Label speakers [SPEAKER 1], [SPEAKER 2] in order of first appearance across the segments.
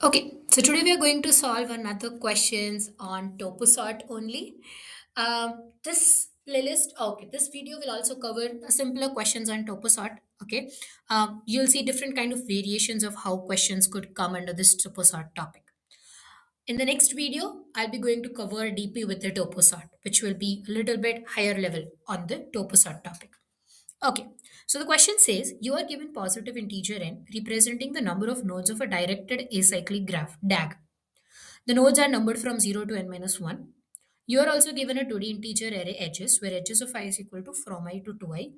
[SPEAKER 1] Okay, so today we are going to solve another questions on toposort only. This playlist, okay, this video will also cover simpler questions on toposort. Okay, you'll see different kind of variations of how questions could come under this toposort topic. In the next video, I'll be going to cover DP with the toposort, which will be a little bit higher level on the toposort topic. Okay, so the question says you are given positive integer n representing the number of nodes of a directed acyclic graph DAG. The nodes are numbered from 0 to n minus 1. You are also given a 2D integer array edges where edges of I is equal to from I to 2i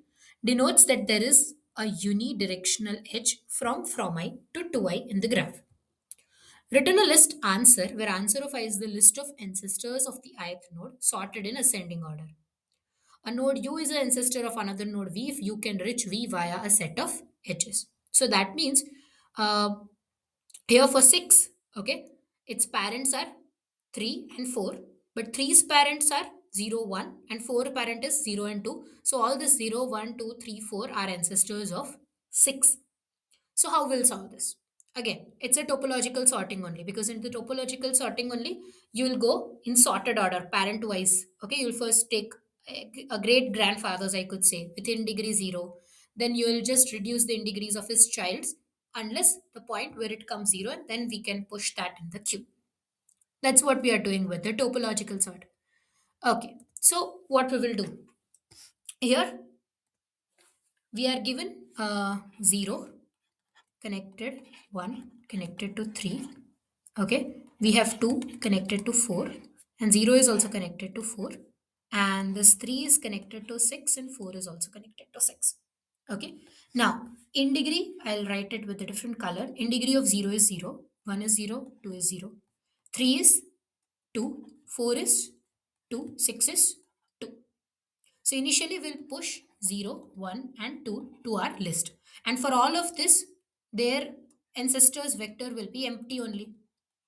[SPEAKER 1] denotes that there is a unidirectional edge from I to 2i in the graph. Return a list answer where answer of I is the list of ancestors of the ith node sorted in ascending order. A node U is an ancestor of another node V if U can reach V via a set of edges. So that means uh, here for 6, okay, its parents are 3 and 4, but three's parents are 0, 1, and 4 parent is 0 and 2. So all this 0, 1, 2, 3, 4 are ancestors of 6. So how we'll solve this? Again, it's a topological sorting only because in the topological sorting only, you will go in sorted order, parent wise. Okay, you'll first take a great grandfathers, I could say, within degree 0. Then you will just reduce the degrees of his child's unless the point where it comes 0, and then we can push that in the queue. That's what we are doing with the topological sort. Okay, so what we will do here, we are given 0 connected, 1 connected to 3. Okay, we have 2 connected to 4, and 0 is also connected to 4, and this 3 is connected to 6, and 4 is also connected to 6. Okay, now in degree, I'll write it with a different color. In degree of 0 is 0, 1 is 0, 2 is 0, 3 is 2, 4 is 2, 6 is 2. So initially we'll push 0, 1 and 2 to our list. And for all of this, their ancestors vector will be empty only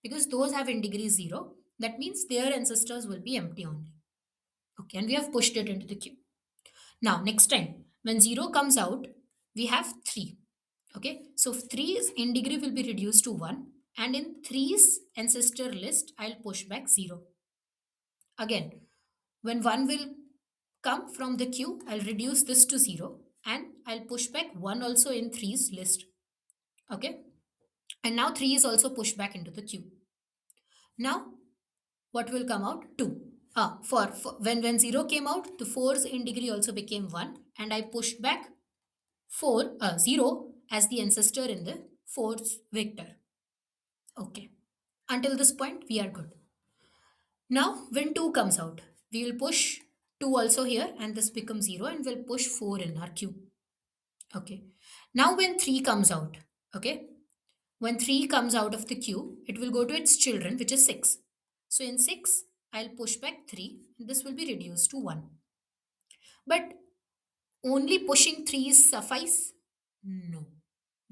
[SPEAKER 1] because those have in degree 0. That means their ancestors will be empty only. Okay, and we have pushed it into the queue. Now, next time, when 0 comes out, we have 3. Okay, so 3's in degree will be reduced to 1. And in 3's ancestor list, I'll push back 0. Again, when 1 will come from the queue, I'll reduce this to 0 and I'll push back 1 also in 3's list. Okay, and now 3 is also pushed back into the queue. Now, what will come out? 2. For when 0 came out, the 4's in degree also became 1 and I pushed back 0 as the ancestor in the 4's vector. Okay, until this point, we are good. Now, when 2 comes out, we will push 2 also here and this becomes 0 and we'll push 4 in our queue. Okay. Now, when 3 comes out, okay, when 3 comes out of the queue, it will go to its children, which is 6. So, in 6, I'll push back 3 and this will be reduced to 1. But only pushing 3 is suffice? No.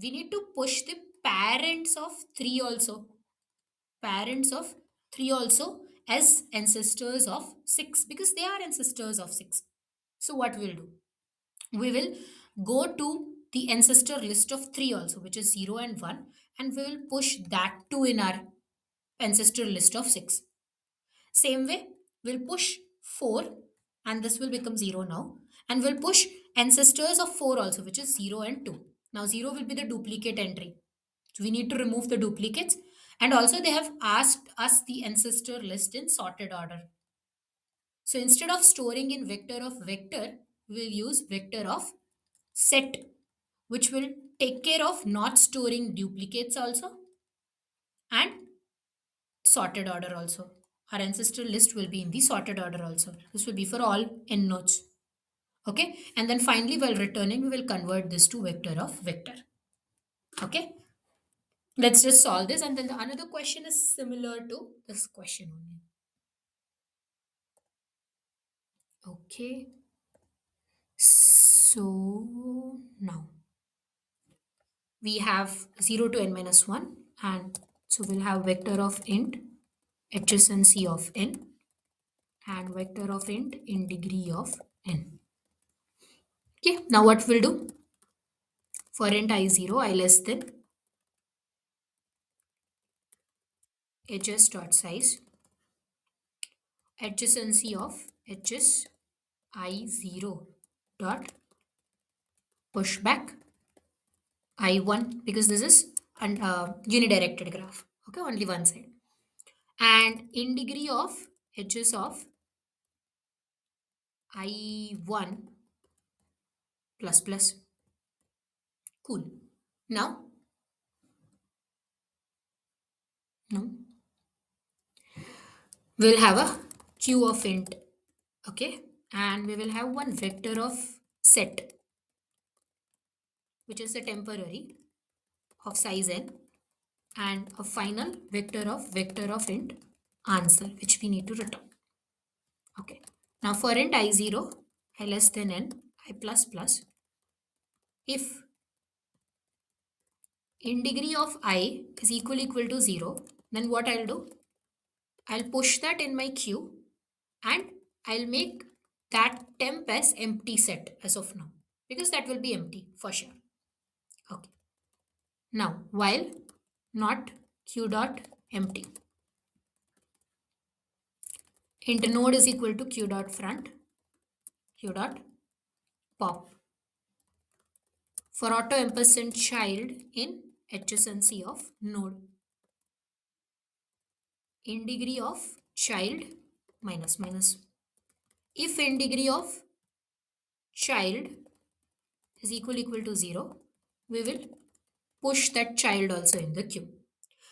[SPEAKER 1] We need to push the parents of 3 also. Parents of 3 also as ancestors of 6 because they are ancestors of 6. So what we'll do? We will go to the ancestor list of 3 also, which is 0 and 1, and we will push that 2 in our ancestor list of 6. Same way, we'll push 4 and this will become 0 now, and we'll push ancestors of 4 also, which is 0 and 2. Now 0 will be the duplicate entry. So we need to remove the duplicates, and also they have asked us the ancestor list in sorted order. So instead of storing in vector of vector, we'll use vector of set, which will take care of not storing duplicates also and sorted order also. Our ancestor list will be in the sorted order also. This will be for all n nodes. Okay, and then finally while returning, we will convert this to vector of vector. Okay, let's just solve this, and then the another question is similar to this question only. Okay, so now we have 0 to n minus 1, and so we'll have vector of int adjacency of n and vector of int in degree of n. Okay, now what we'll do? For int I0, I less than edges dot size, adjacency of edges I0 dot pushback I1, because this is an unidirected graph. Okay, only one side. And in degree of edges of I1 plus plus. Cool. Now, no, we'll have a q of int. Okay, and we will have one vector of set, which is a temporary of size n, and a final vector of int answer, which we need to return. Okay. Now for int I0, I less than n, I plus plus, if in degree of I is equal to 0, then what I'll do? I'll push that in my queue and I'll make that temp as empty set as of now, because that will be empty for sure. Okay. Now while not q dot empty, int node is equal to q dot front, q dot pop for auto ampersand child in adjacency of node, in degree of child minus minus. If in degree of child is equal to 0, we will push that child also in the queue.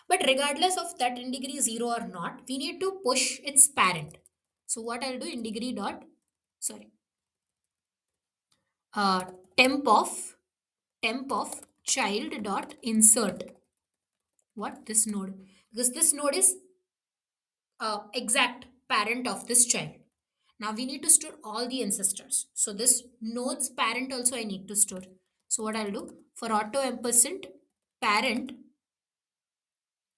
[SPEAKER 1] But regardless of that in degree 0 or not, we need to push its parent. So what I'll do, in degree dot, sorry, uh, temp of temp of child dot insert what this node, because this node is exact parent of this child. Now we need to store all the ancestors. So this node's parent also I need to store. So what I'll do, for auto ampersand parent,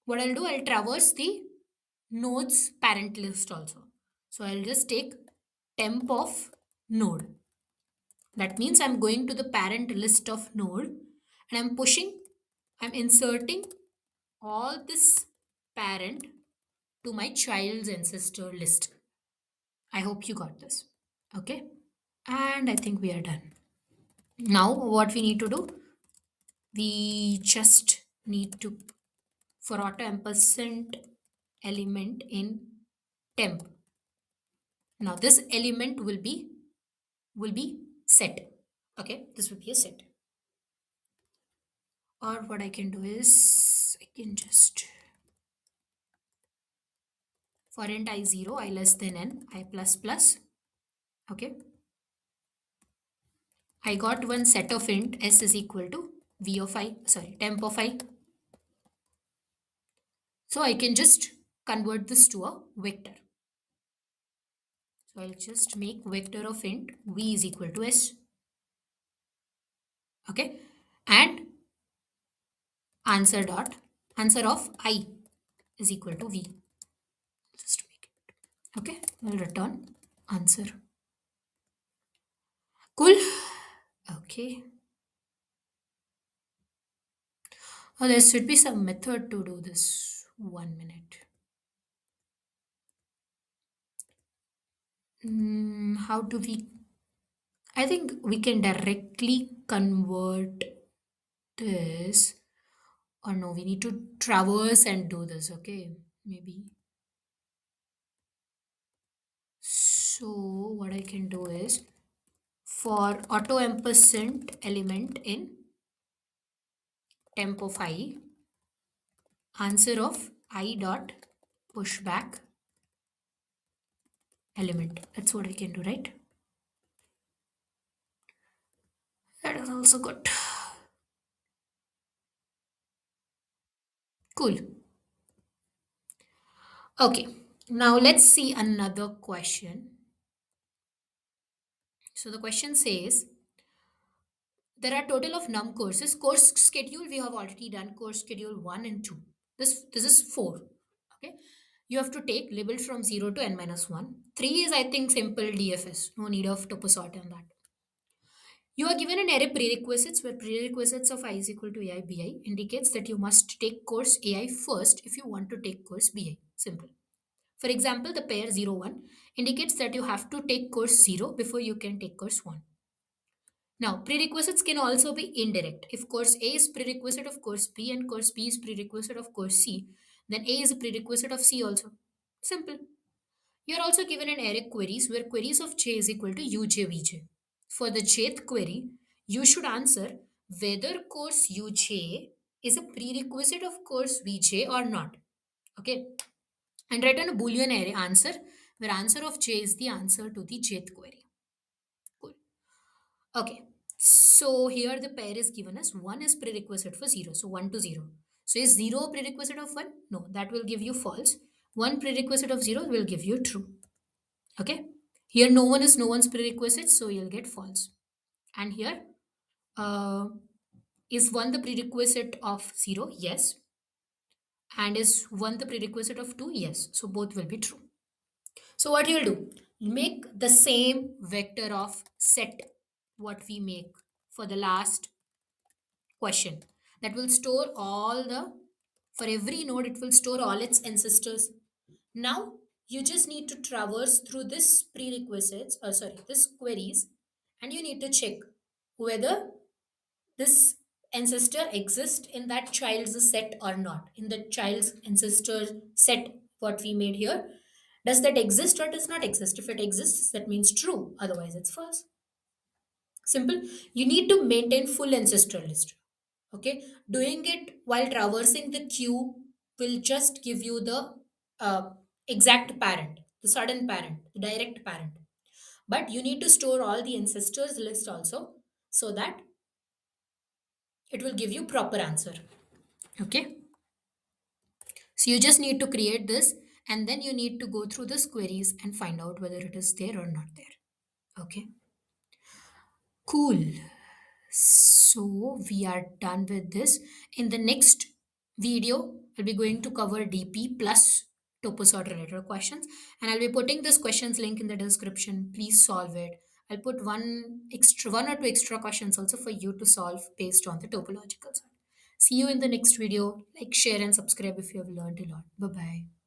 [SPEAKER 1] what I'll do, I'll traverse the node's parent list also. So I'll just take temp of node. That means I'm going to the parent list of node and I'm inserting all this parent to my child's ancestor list. I hope you got this. Okay. And I think we are done. Now what we need to do, we just need to, for auto ampersand element in temp. Now this element will be set. Okay, this will be a set. Or what I can do is I can just, for int I0, I less than n, I plus plus. Okay, I got one set of int s is equal to v of I, sorry, temp of I. So I can just convert this to a vector. So I'll just make vector of int v is equal to s. Okay, and answer of I is equal to v. Just make it. Okay, we'll return answer. Cool. Okay. Oh, there should be some method to do this. 1 minute. How do we? I think we can directly convert this. Or no, we need to traverse and do this. Okay, maybe. So what I can do is, for auto ampersand element in temp of I, answer of I dot pushback element. That's what I can do, right? That is also good. Cool. Okay, now let's see another question. So the question says, there are total of num courses. Course schedule, we have already done course schedule 1 and 2. This is 4. Okay. You have to take labeled from 0 to n minus 1. 3 is, I think, simple DFS. No need of topo sort on that. You are given an array prerequisites where prerequisites of I is equal to AI BI indicates that you must take course AI first if you want to take course BI. Simple. For example, the pair 0 1 indicates that you have to take course 0 before you can take course 1. Now, prerequisites can also be indirect. If course A is prerequisite of course B and course B is prerequisite of course C, then A is a prerequisite of C also. Simple. You are also given an array queries where queries of j is equal to ujvj. For the jth query, you should answer whether course uj is a prerequisite of course vj or not. Okay. And return a boolean array answer where answer of j is the answer to the jth query. Cool. Okay. So here the pair is given as 1 is prerequisite for 0. So 1 to 0. So is 0 a prerequisite of 1? No, that will give you false. 1 prerequisite of 0 will give you true. Okay. Here no one is no one's prerequisite, so you'll get false. And here uh, is 1 the prerequisite of 0? Yes. And is 1 the prerequisite of 2? Yes. So both will be true. So what you'll do? Make the same vector of set what we make for the last question. That will store all the, for every node, it will store all its ancestors. Now you just need to traverse through this prerequisites, or sorry, this queries, and you need to check whether this ancestor exists in that child's set or not. In the child's ancestor set, what we made here, does that exist or does not exist? If it exists, that means true. Otherwise, it's false. Simple. You need to maintain full ancestor list. Okay, doing it while traversing the queue will just give you the uh, exact parent, the sudden parent, the direct parent, but you need to store all the ancestors list also, so that it will give you proper answer. Okay, so you just need to create this, and then you need to go through this queries and find out whether it is there or not there. Okay, cool. So we are done with this. In the next video, I'll be going to cover DP plus toposort related questions, and I'll be putting this questions link in the description. Please solve it. I'll put one or two extra questions also for you to solve based on the topological side. See you in the next video. Like, share, and subscribe if you have learned a lot. Bye bye.